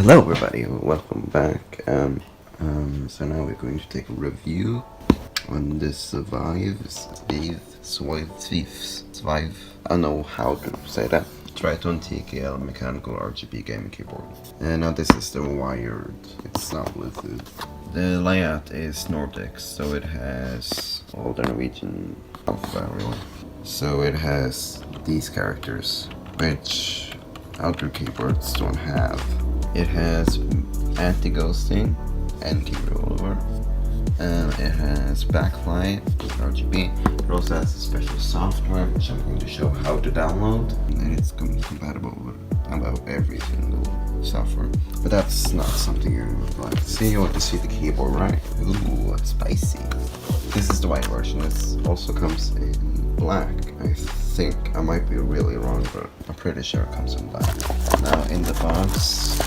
Hello everybody, welcome back. So now we're going to take a review on this Svive I don't know how to say that. Triton TKL mechanical RGB gaming keyboard. And now this is the wired, it's not Bluetooth. The layout is Nordic, so it has all the Norwegian alphabet really. So it has these characters, which other keyboards don't have. It has anti-ghosting, anti-rollover, it has backlight, RGB, it also has a special software which I'm going to show how to download, and it's compatible with about every single software. But that's not something you would like to see. You want to see the keyboard, right? Ooh, spicy. This is the white version. This also comes in black. I think I might be really wrong, but I'm pretty sure it comes in black. Now in the box,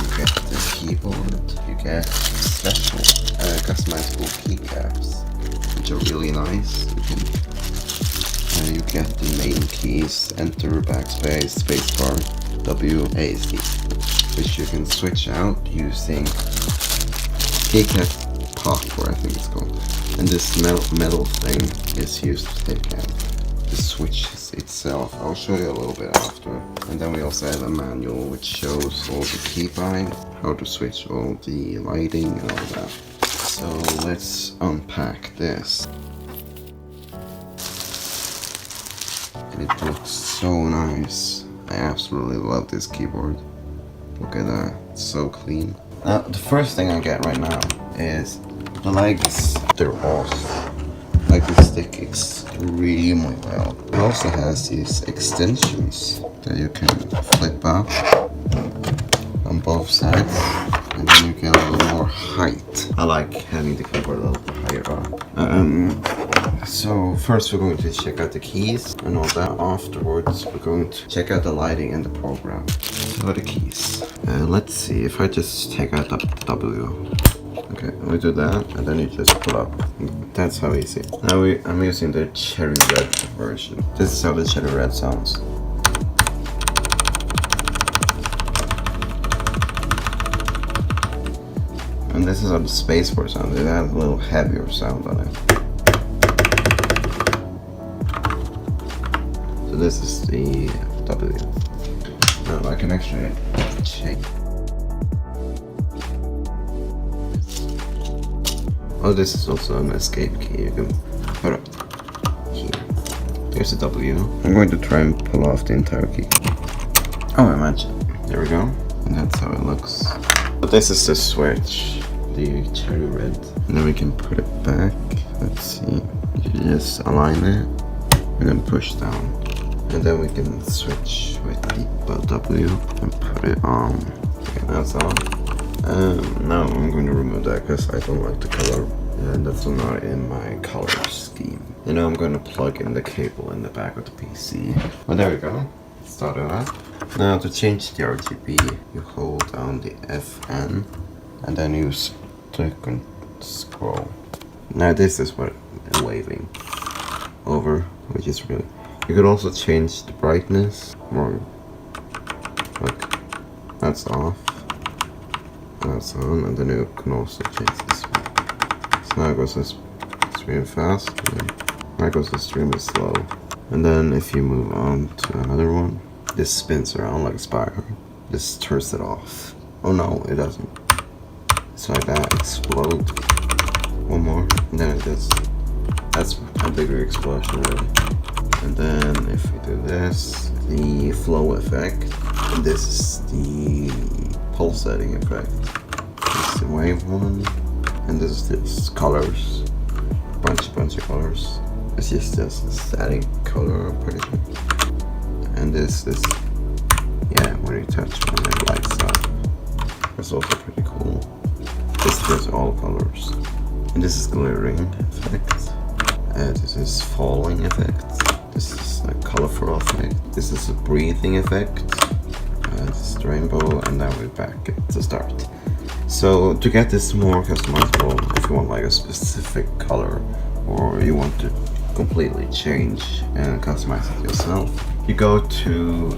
you get the keyboard. You get special customizable keycaps, which are really nice. You get the main keys: Enter, Backspace, Spacebar, W, A, C, which you can switch out using Keycap Software, I think it's called. And this metal thing is used to take out the switches itself. I'll show you a little bit after. And then we also have a manual which shows all the keybinds, how to switch all the lighting and all that. So let's unpack this. And it looks so nice. I absolutely love this keyboard. Look at that, it's so clean. Now the first thing I get right now is the legs. They're awesome. Like they stick extremely well. It also has these extensions that you can flip up on both sides, and then you get a little more height. I like having the keyboard a little bit higher up. So first we're going to check out the keys and all that. Afterwards we're going to check out the lighting and the program. So the keys. Let's see if I just take out the W. Okay, we do that, and then you just pull up. That's how easy. Now I'm using the cherry red version. This is how the cherry red sounds. And this is how the spacebar sounds. It has a little heavier sound on it. So this is the W. Now I can actually change. Oh, this is also an escape key. You can put it here. There's a W. I'm going to try and pull off the entire key. Oh, imagine. There we go. And that's how it looks. But this is the switch, the cherry red. And then we can put it back. Let's see. You just align it and then push down. And then we can switch with the W and put it on. Okay, now it's on. Now I'm going to remove that because I don't like the color, and that's not in my color scheme. And now I'm going to plug in the cable in the back of the PC. Well, there we go. Start it up. Now to change the RGB, you hold down the FN and then you click and scroll. Now this is what I'm waving over, which is really. You can also change the brightness. Or look, that's off. That's on, and then you can also change this one. So now it goes extremely fast, and then now it goes extremely slow. And then if you move on to another one, this spins around like a spiral. This turns it off. Oh no, it doesn't. It's like that, explode. One more, and then it does. That's a bigger explosion really. And then if we do this, the flow effect, and this is the pulsating effect. This is the wave one, and this is this colors, bunch of colors. It's just a static color, I'm pretty sure. And this is, yeah, when you touch when it lights up. That's also pretty cool. This is all colors, and this is glittering effect. This is falling effect. This is a colorful effect. This is a breathing effect. This is the rainbow, and then we're back at the start. So to get this more customizable, if you want like a specific color, or you want to completely change and customize it yourself, you go to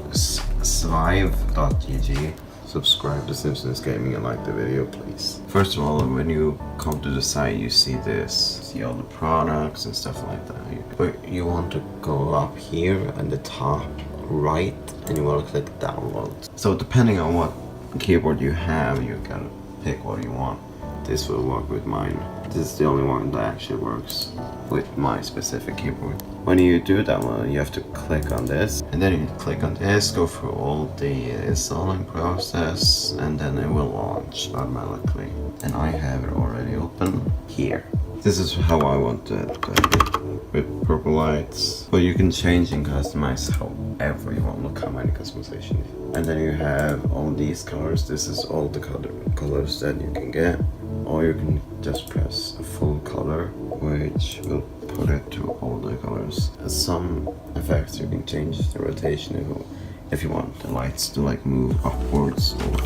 svive.gg. So subscribe to Simpsons Gaming and like the video, please. First of all, when you come to the site, you see this, see all the products and stuff like that. But you want to go up here at the top right, and you want to click download. So depending on what keyboard you have, you can pick what you want. This will work with mine. This is the only one that actually works with my specific keyboard. When you do that one, you have to click on this, and then you click on this, go through all the installing process, and then it will launch automatically. And I have it already open here. This is how I want it with purple lights, but you can change and customize however you want. Look how many customization. And then you have all these colors. This is all the colors that you can get, or you can just press a full color, which will put it to all the colors. Some effects you can change the rotation if you want the lights to like move upwards or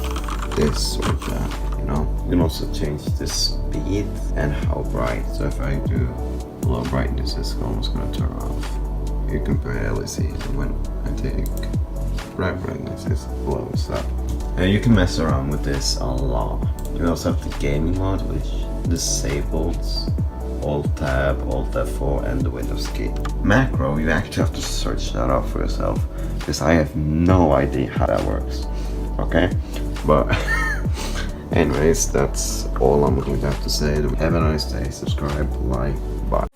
this or that, you know. You can also change the speed and how bright. So if I do low brightness, it's almost gonna turn off. You can barely see it when I take bright brightness, it blows up. And you can mess around with this a lot. You also have the gaming mode, which disables Alt-Tab, Alt-F4 and the Windows key. Macro, you actually have to search that out for yourself, because I have no idea how that works. Okay? But anyways, that's all I'm going to have to say. Have a nice day, subscribe, like, bye.